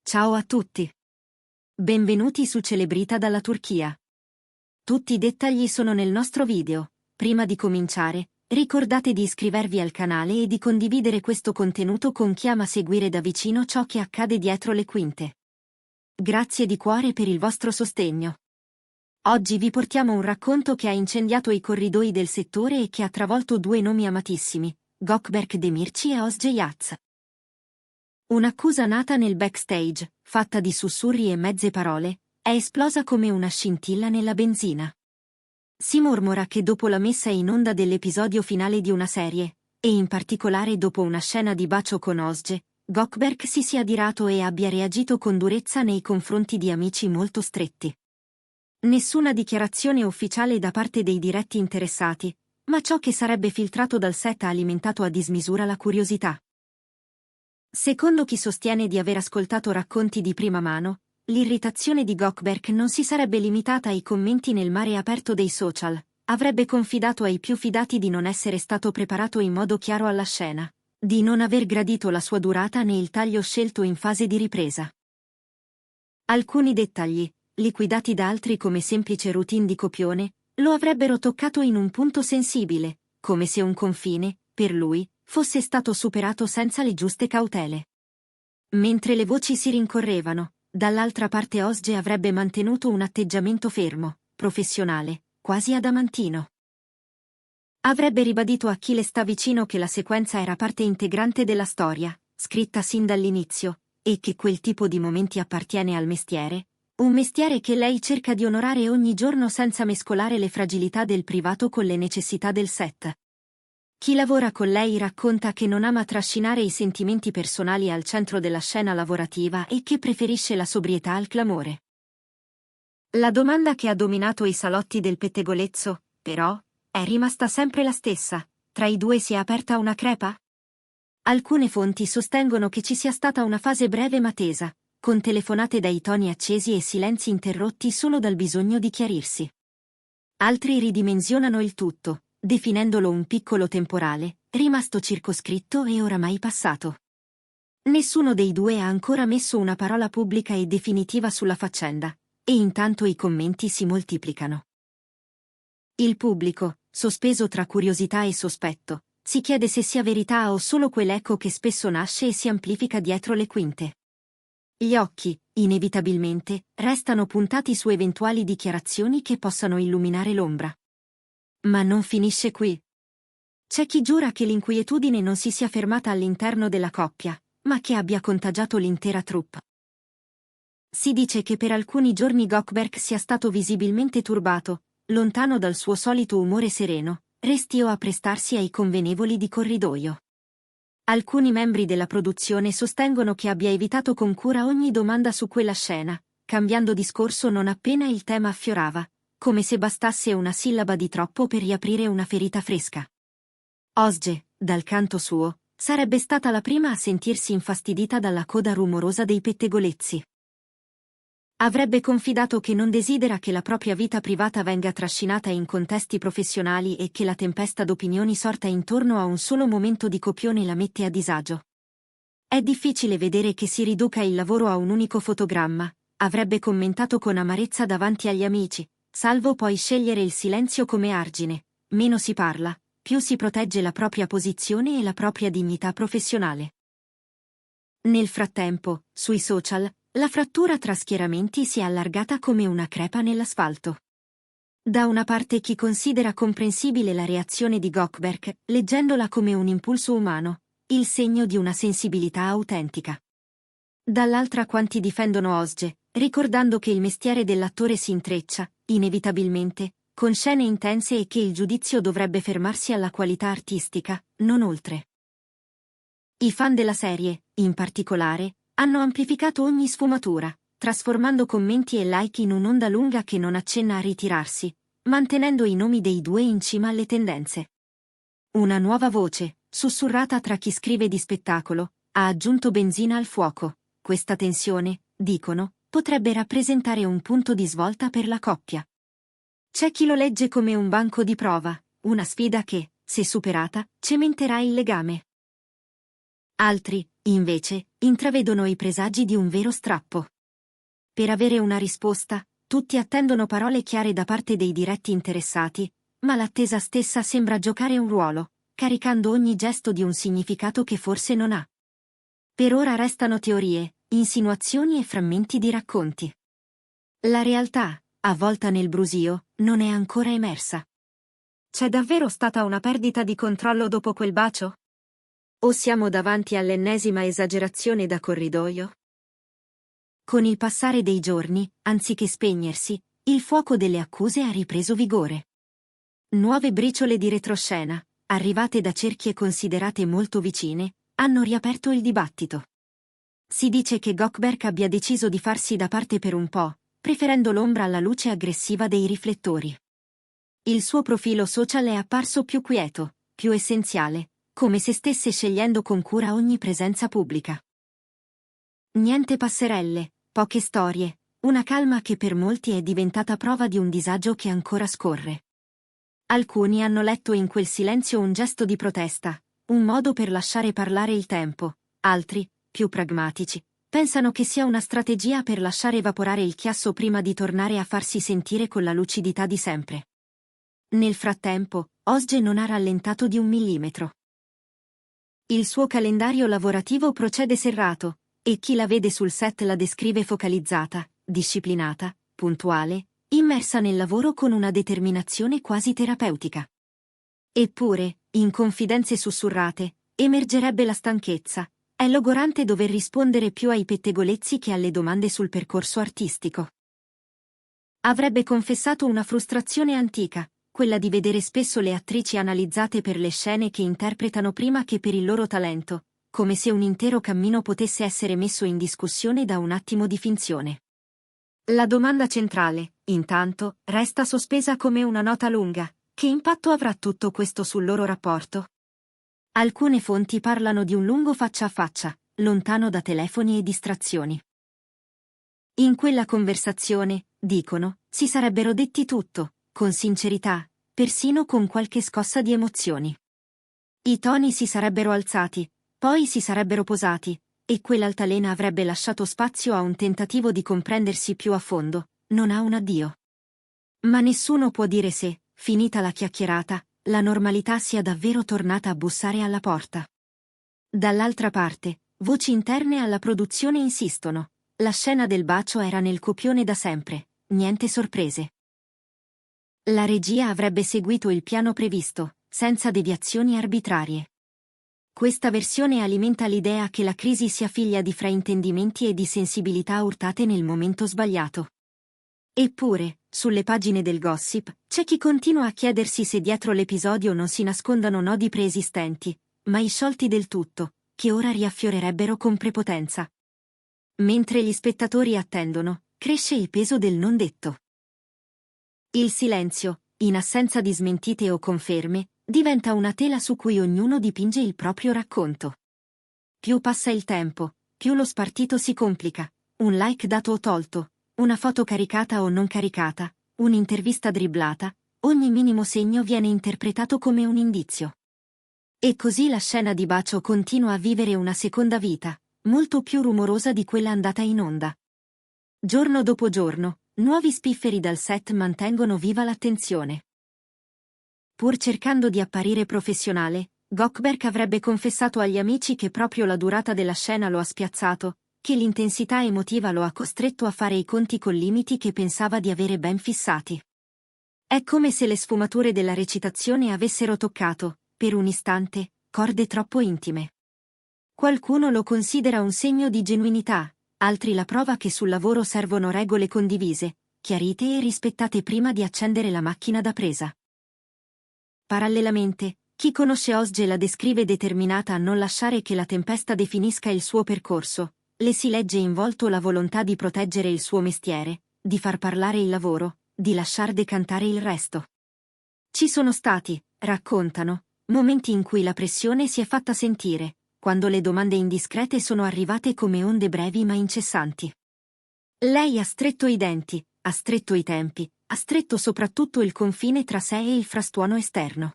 Ciao a tutti. Benvenuti su Celebrita dalla Turchia. Tutti i dettagli sono nel nostro video. Prima di cominciare, ricordate di iscrivervi al canale e di condividere questo contenuto con chi ama seguire da vicino ciò che accade dietro le quinte. Grazie di cuore per il vostro sostegno. Oggi vi portiamo un racconto che ha incendiato i corridoi del settore e che ha travolto due nomi amatissimi, Gökberk Demirci e Özge Yağız. Un'accusa nata nel backstage, fatta di sussurri e mezze parole, è esplosa come una scintilla nella benzina. Si mormora che dopo la messa in onda dell'episodio finale di una serie, e in particolare dopo una scena di bacio con Özge, Gökberk si sia adirato e abbia reagito con durezza nei confronti di amici molto stretti. Nessuna dichiarazione ufficiale da parte dei diretti interessati, ma ciò che sarebbe filtrato dal set ha alimentato a dismisura la curiosità. Secondo chi sostiene di aver ascoltato racconti di prima mano, l'irritazione di Gökberk non si sarebbe limitata ai commenti nel mare aperto dei social, avrebbe confidato ai più fidati di non essere stato preparato in modo chiaro alla scena, di non aver gradito la sua durata né il taglio scelto in fase di ripresa. Alcuni dettagli, liquidati da altri come semplice routine di copione, lo avrebbero toccato in un punto sensibile, come se un confine, per lui, fosse stato superato senza le giuste cautele. Mentre le voci si rincorrevano, dall'altra parte Özge avrebbe mantenuto un atteggiamento fermo, professionale, quasi adamantino. Avrebbe ribadito a chi le sta vicino che la sequenza era parte integrante della storia, scritta sin dall'inizio, e che quel tipo di momenti appartiene al mestiere, un mestiere che lei cerca di onorare ogni giorno senza mescolare le fragilità del privato con le necessità del set. Chi lavora con lei racconta che non ama trascinare i sentimenti personali al centro della scena lavorativa e che preferisce la sobrietà al clamore. La domanda che ha dominato i salotti del pettegolezzo, però, è rimasta sempre la stessa: tra i due si è aperta una crepa? Alcune fonti sostengono che ci sia stata una fase breve ma tesa, con telefonate dai toni accesi e silenzi interrotti solo dal bisogno di chiarirsi. Altri ridimensionano il tutto, definendolo un piccolo temporale, rimasto circoscritto e oramai passato. Nessuno dei due ha ancora messo una parola pubblica e definitiva sulla faccenda, e intanto i commenti si moltiplicano. Il pubblico, sospeso tra curiosità e sospetto, si chiede se sia verità o solo quell'eco che spesso nasce e si amplifica dietro le quinte. Gli occhi, inevitabilmente, restano puntati su eventuali dichiarazioni che possano illuminare l'ombra. Ma non finisce qui. C'è chi giura che l'inquietudine non si sia fermata all'interno della coppia, ma che abbia contagiato l'intera troupe. Si dice che per alcuni giorni Gökberk sia stato visibilmente turbato, lontano dal suo solito umore sereno, restio a prestarsi ai convenevoli di corridoio. Alcuni membri della produzione sostengono che abbia evitato con cura ogni domanda su quella scena, cambiando discorso non appena il tema affiorava, come se bastasse una sillaba di troppo per riaprire una ferita fresca. Özge, dal canto suo, sarebbe stata la prima a sentirsi infastidita dalla coda rumorosa dei pettegolezzi. Avrebbe confidato che non desidera che la propria vita privata venga trascinata in contesti professionali e che la tempesta d'opinioni sorta intorno a un solo momento di copione la mette a disagio. È difficile vedere che si riduca il lavoro a un unico fotogramma, avrebbe commentato con amarezza davanti agli amici, salvo poi scegliere il silenzio come argine: meno si parla, più si protegge la propria posizione e la propria dignità professionale. Nel frattempo, sui social, la frattura tra schieramenti si è allargata come una crepa nell'asfalto. Da una parte chi considera comprensibile la reazione di Gökberk, leggendola come un impulso umano, il segno di una sensibilità autentica. Dall'altra quanti difendono Özge, ricordando che il mestiere dell'attore si intreccia, inevitabilmente, con scene intense e che il giudizio dovrebbe fermarsi alla qualità artistica, non oltre. I fan della serie, in particolare, hanno amplificato ogni sfumatura, trasformando commenti e like in un'onda lunga che non accenna a ritirarsi, mantenendo i nomi dei due in cima alle tendenze. Una nuova voce, sussurrata tra chi scrive di spettacolo, ha aggiunto benzina al fuoco. Questa tensione, dicono, potrebbe rappresentare un punto di svolta per la coppia. C'è chi lo legge come un banco di prova, una sfida che, se superata, cementerà il legame. Altri, invece, intravedono i presagi di un vero strappo. Per avere una risposta, tutti attendono parole chiare da parte dei diretti interessati, ma l'attesa stessa sembra giocare un ruolo, caricando ogni gesto di un significato che forse non ha. Per ora restano teorie, insinuazioni e frammenti di racconti. La realtà, avvolta nel brusio, non è ancora emersa. C'è davvero stata una perdita di controllo dopo quel bacio? O siamo davanti all'ennesima esagerazione da corridoio? Con il passare dei giorni, anziché spegnersi, il fuoco delle accuse ha ripreso vigore. Nuove briciole di retroscena, arrivate da cerchie considerate molto vicine, hanno riaperto il dibattito. Si dice che Goldberg abbia deciso di farsi da parte per un po', preferendo l'ombra alla luce aggressiva dei riflettori. Il suo profilo social è apparso più quieto, più essenziale, come se stesse scegliendo con cura ogni presenza pubblica. Niente passerelle, poche storie, una calma che per molti è diventata prova di un disagio che ancora scorre. Alcuni hanno letto in quel silenzio un gesto di protesta, un modo per lasciare parlare il tempo, altri, più pragmatici, pensano che sia una strategia per lasciare evaporare il chiasso prima di tornare a farsi sentire con la lucidità di sempre. Nel frattempo, Ozge non ha rallentato di un millimetro. Il suo calendario lavorativo procede serrato, e chi la vede sul set la descrive focalizzata, disciplinata, puntuale, immersa nel lavoro con una determinazione quasi terapeutica. Eppure, in confidenze sussurrate, emergerebbe la stanchezza. È logorante dover rispondere più ai pettegolezzi che alle domande sul percorso artistico. Avrebbe confessato una frustrazione antica, quella di vedere spesso le attrici analizzate per le scene che interpretano prima che per il loro talento, come se un intero cammino potesse essere messo in discussione da un attimo di finzione. La domanda centrale, intanto, resta sospesa come una nota lunga: che impatto avrà tutto questo sul loro rapporto? Alcune fonti parlano di un lungo faccia a faccia, lontano da telefoni e distrazioni. In quella conversazione, dicono, si sarebbero detti tutto, con sincerità, persino con qualche scossa di emozioni. I toni si sarebbero alzati, poi si sarebbero posati, e quell'altalena avrebbe lasciato spazio a un tentativo di comprendersi più a fondo, non a un addio. Ma nessuno può dire se, finita la chiacchierata, la normalità sia davvero tornata a bussare alla porta. Dall'altra parte, voci interne alla produzione insistono: la scena del bacio era nel copione da sempre, niente sorprese. La regia avrebbe seguito il piano previsto, senza deviazioni arbitrarie. Questa versione alimenta l'idea che la crisi sia figlia di fraintendimenti e di sensibilità urtate nel momento sbagliato. Eppure, sulle pagine del gossip, c'è chi continua a chiedersi se dietro l'episodio non si nascondano nodi preesistenti, mai sciolti del tutto, che ora riaffiorerebbero con prepotenza. Mentre gli spettatori attendono, cresce il peso del non detto. Il silenzio, in assenza di smentite o conferme, diventa una tela su cui ognuno dipinge il proprio racconto. Più passa il tempo, più lo spartito si complica: un like dato o tolto, una foto caricata o non caricata, un'intervista dribblata, ogni minimo segno viene interpretato come un indizio. E così la scena di bacio continua a vivere una seconda vita, molto più rumorosa di quella andata in onda. Giorno dopo giorno, nuovi spifferi dal set mantengono viva l'attenzione. Pur cercando di apparire professionale, Goldberg avrebbe confessato agli amici che proprio la durata della scena lo ha spiazzato, che l'intensità emotiva lo ha costretto a fare i conti con limiti che pensava di avere ben fissati. È come se le sfumature della recitazione avessero toccato, per un istante, corde troppo intime. Qualcuno lo considera un segno di genuinità, altri la prova che sul lavoro servono regole condivise, chiarite e rispettate prima di accendere la macchina da presa. Parallelamente, chi conosce Ozge la descrive determinata a non lasciare che la tempesta definisca il suo percorso. Le si legge in volto la volontà di proteggere il suo mestiere, di far parlare il lavoro, di lasciar decantare il resto. Ci sono stati, raccontano, momenti in cui la pressione si è fatta sentire, quando le domande indiscrete sono arrivate come onde brevi ma incessanti. Lei ha stretto i denti, ha stretto i tempi, ha stretto soprattutto il confine tra sé e il frastuono esterno.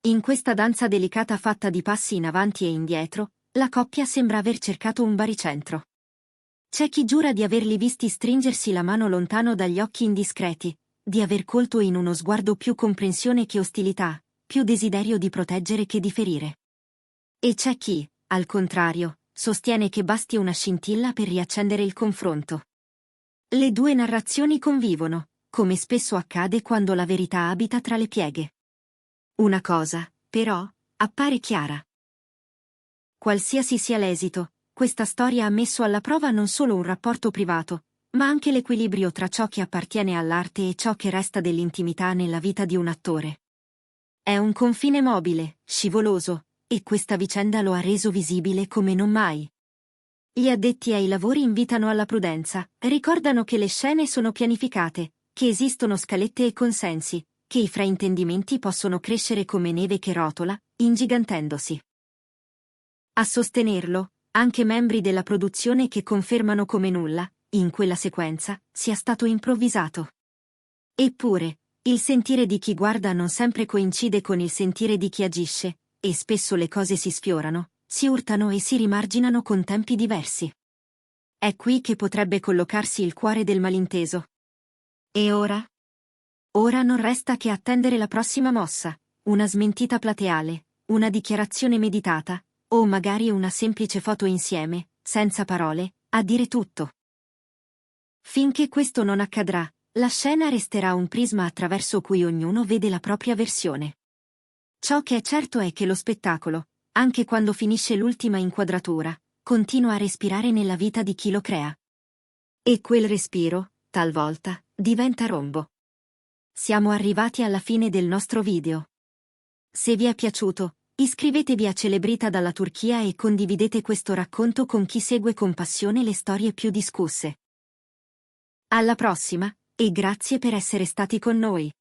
In questa danza delicata fatta di passi in avanti e indietro, La coppia sembra aver cercato un baricentro. C'è chi giura di averli visti stringersi la mano lontano dagli occhi indiscreti, di aver colto in uno sguardo più comprensione che ostilità, più desiderio di proteggere che di ferire. E c'è chi, al contrario, sostiene che basti una scintilla per riaccendere il confronto. Le due narrazioni convivono, come spesso accade quando la verità abita tra le pieghe. Una cosa, però, appare chiara. Qualsiasi sia l'esito, questa storia ha messo alla prova non solo un rapporto privato, ma anche l'equilibrio tra ciò che appartiene all'arte e ciò che resta dell'intimità nella vita di un attore. È un confine mobile, scivoloso, e questa vicenda lo ha reso visibile come non mai. Gli addetti ai lavori invitano alla prudenza, ricordano che le scene sono pianificate, che esistono scalette e consensi, che i fraintendimenti possono crescere come neve che rotola, ingigantendosi. A sostenerlo, anche membri della produzione che confermano come nulla, in quella sequenza, sia stato improvvisato. Eppure, il sentire di chi guarda non sempre coincide con il sentire di chi agisce, e spesso le cose si sfiorano, si urtano e si rimarginano con tempi diversi. È qui che potrebbe collocarsi il cuore del malinteso. E ora? Ora non resta che attendere la prossima mossa, una smentita plateale, una dichiarazione meditata, o magari una semplice foto insieme, senza parole, a dire tutto. Finché questo non accadrà, la scena resterà un prisma attraverso cui ognuno vede la propria versione. Ciò che è certo è che lo spettacolo, anche quando finisce l'ultima inquadratura, continua a respirare nella vita di chi lo crea. E quel respiro, talvolta, diventa rombo. Siamo arrivati alla fine del nostro video. Se vi è piaciuto, iscrivetevi a Celebrita dalla Turchia e condividete questo racconto con chi segue con passione le storie più discusse. Alla prossima, e grazie per essere stati con noi.